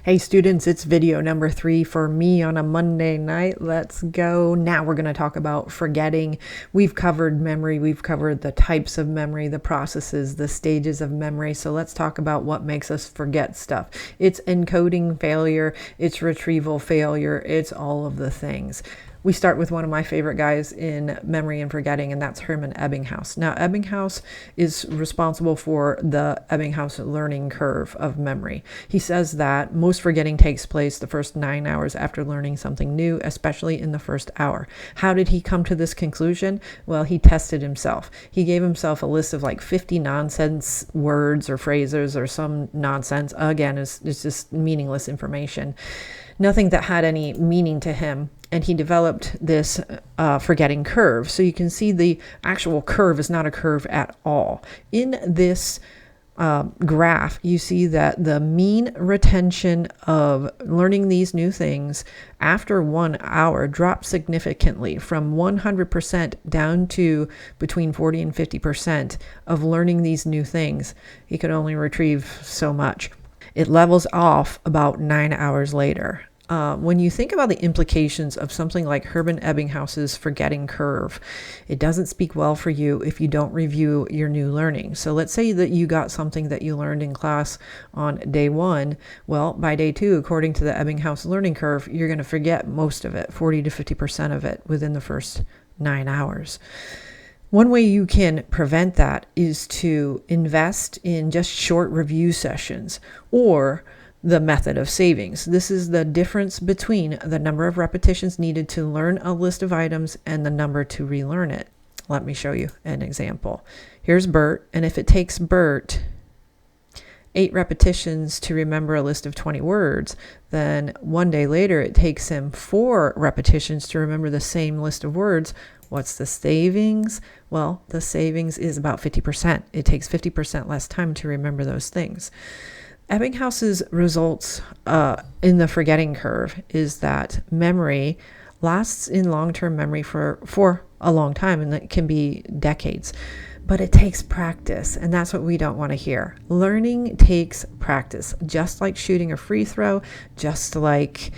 Hey students, it's video number 3 for me on a Monday night. Let's go. Now we're going to talk about forgetting. We've covered memory. We've covered the types of memory, the processes, the stages of memory. So let's talk about what makes us forget stuff. It's encoding failure. It's retrieval failure. It's all of the things. We start with one of my favorite guys in memory and forgetting, and that's Hermann Ebbinghaus. Now, Ebbinghaus is responsible for the Ebbinghaus learning curve of memory. He says that most forgetting takes place the first 9 hours after learning something new, especially in the first hour. How did he come to this conclusion? Well, he tested himself. He gave himself a list of like 50 nonsense words or phrases or some nonsense. Again, it's just meaningless information. Nothing that had any meaning to him. And he developed this forgetting curve. So you can see the actual curve is not a curve at all. In this graph, you see that the mean retention of learning these new things after 1 hour dropped significantly from 100% down to between 40 and 50% of learning these new things. He could only retrieve so much. It levels off about 9 hours later. When you think about the implications of something like Hermann Ebbinghaus's forgetting curve, it doesn't speak well for you if you don't review your new learning. So let's say that you got something that you learned in class on day 1. Well, by day 2, according to the Ebbinghaus learning curve, you're going to forget most of it, 40 to 50% of it within the first 9 hours. One way you can prevent that is to invest in just short review sessions or the method of savings. This is the difference between the number of repetitions needed to learn a list of items and the number to relearn it. Let me show you an example. Here's Bert, and if it takes Bert 8 repetitions to remember a list of 20 words, then 1 day later it takes him 4 repetitions to remember the same list of words. What's the savings? Well, the savings is about 50%. It takes 50% less time to remember those things. Ebbinghaus's results in the forgetting curve is that memory lasts in long-term memory for a long time, and that can be decades. But it takes practice, and that's what we don't want to hear. Learning takes practice, just like shooting a free throw, just like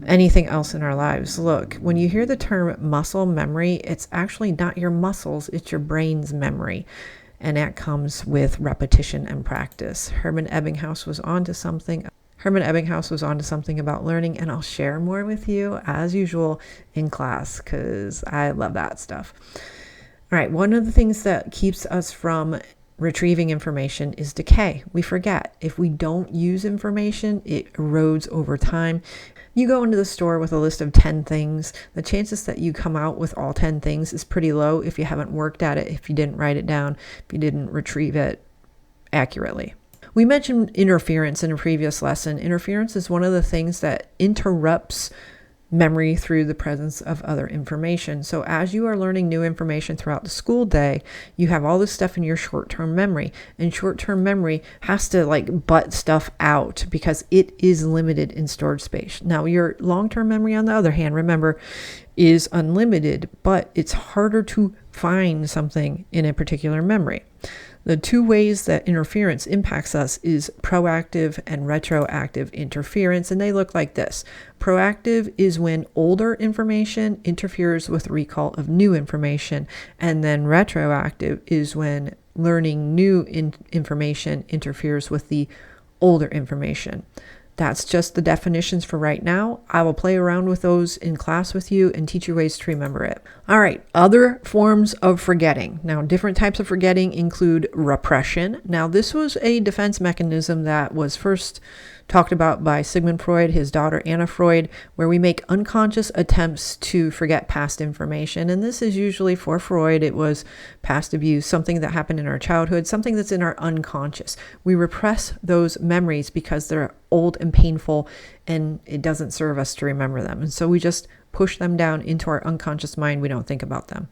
anything else in our lives. Look, when you hear the term muscle memory, it's actually not your muscles, it's your brain's memory. And that comes with repetition and practice. Hermann Ebbinghaus was onto something. Hermann Ebbinghaus was onto something about learning, and I'll share more with you as usual in class because I love that stuff. All right, one of the things that keeps us from retrieving information is decay. We forget. If we don't use information, it erodes over time. You go into the store with a list of 10 things. The chances that you come out with all 10 things is pretty low if you haven't worked at it, if you didn't write it down, if you didn't retrieve it accurately. We mentioned interference in a previous lesson. Interference is one of the things that interrupts memory through the presence of other information. So as you are learning new information throughout the school day, you have all this stuff in your short-term memory, and short-term memory has to butt stuff out because it is limited in storage space. Now your long-term memory, on the other hand, remember, is unlimited, but it's harder to find something in a particular memory. The 2 ways that interference impacts us is proactive and retroactive interference, and they look like this. Proactive is when older information interferes with recall of new information, and then retroactive is when learning new information interferes with the older information. That's just the definitions for right now. I will play around with those in class with you and teach you ways to remember it. All right, other forms of forgetting. Now, different types of forgetting include repression. Now, this was a defense mechanism that was first talked about by Sigmund Freud, his daughter Anna Freud, where we make unconscious attempts to forget past information. And this is usually, for Freud, it was past abuse, something that happened in our childhood, something that's in our unconscious. We repress those memories because they're old and painful, and it doesn't serve us to remember them. And so we just push them down into our unconscious mind. We don't think about them.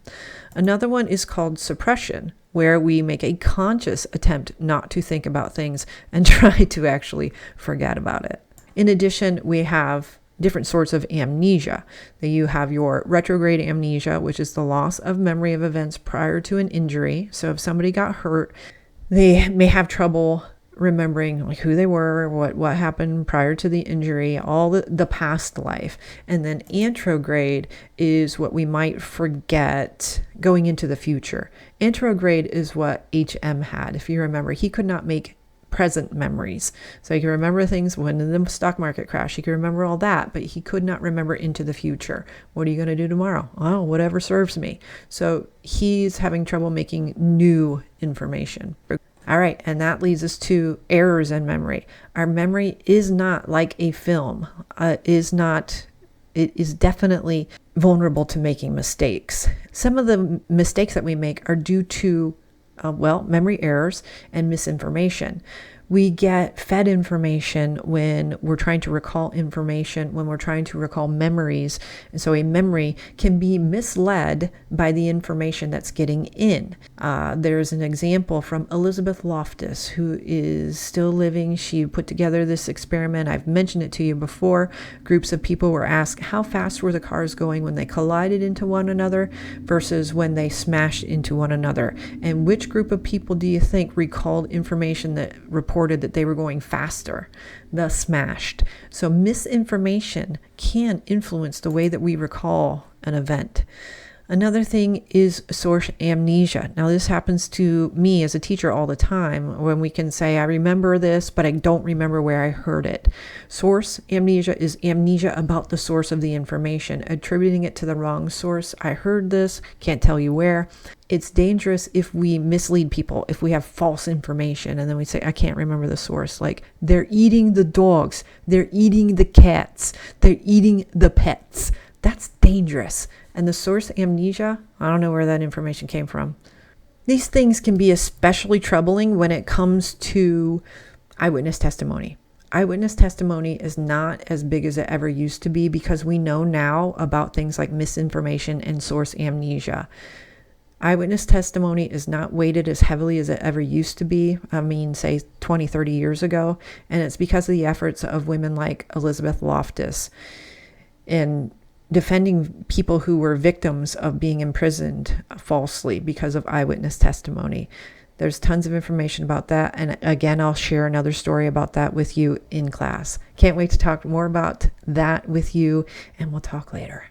Another one is called suppression, where we make a conscious attempt not to think about things and try to actually forget about it. In addition, we have different sorts of amnesia. You have your retrograde amnesia, which is the loss of memory of events prior to an injury. So if somebody got hurt, they may have trouble remembering like who they were, what happened prior to the injury, all the past life. And then anterograde is what we might forget going into the future. Anterograde is what HM had. If you remember, he could not make present memories. So he could remember things when the stock market crashed. He could remember all that, but he could not remember into the future. What are you going to do tomorrow? Oh, whatever serves me. So he's having trouble making new information. All right, and that leads us to errors in memory. Our memory is not like a film. It is definitely vulnerable to making mistakes. Some of the mistakes that we make are due to memory errors and misinformation. We get fed information when we're trying to recall information, when we're trying to recall memories. And so a memory can be misled by the information that's getting in. There's an example from Elizabeth Loftus, who is still living. She put together this experiment. I've mentioned it to you before. Groups of people were asked how fast were the cars going when they collided into one another versus when they smashed into one another. And which group of people do you think recalled information that reported that they were going faster? The smashed. So misinformation can influence the way that we recall an event. Another thing is source amnesia. Now, this happens to me as a teacher all the time when we can say, I remember this, but I don't remember where I heard it. Source amnesia is amnesia about the source of the information, attributing it to the wrong source. I heard this, can't tell you where. It's dangerous if we mislead people, if we have false information, and then we say, I can't remember the source. Like, they're eating the dogs, they're eating the cats, they're eating the pets. That's dangerous. And the source amnesia, I don't know where that information came from. These things can be especially troubling when it comes to eyewitness testimony. Eyewitness testimony is not as big as it ever used to be because we know now about things like misinformation and source amnesia. Eyewitness testimony is not weighted as heavily as it ever used to be. I mean, say 20, 30 years ago. And it's because of the efforts of women like Elizabeth Loftus in defending people who were victims of being imprisoned falsely because of eyewitness testimony. There's tons of information about that. And again, I'll share another story about that with you in class. Can't wait to talk more about that with you, and we'll talk later.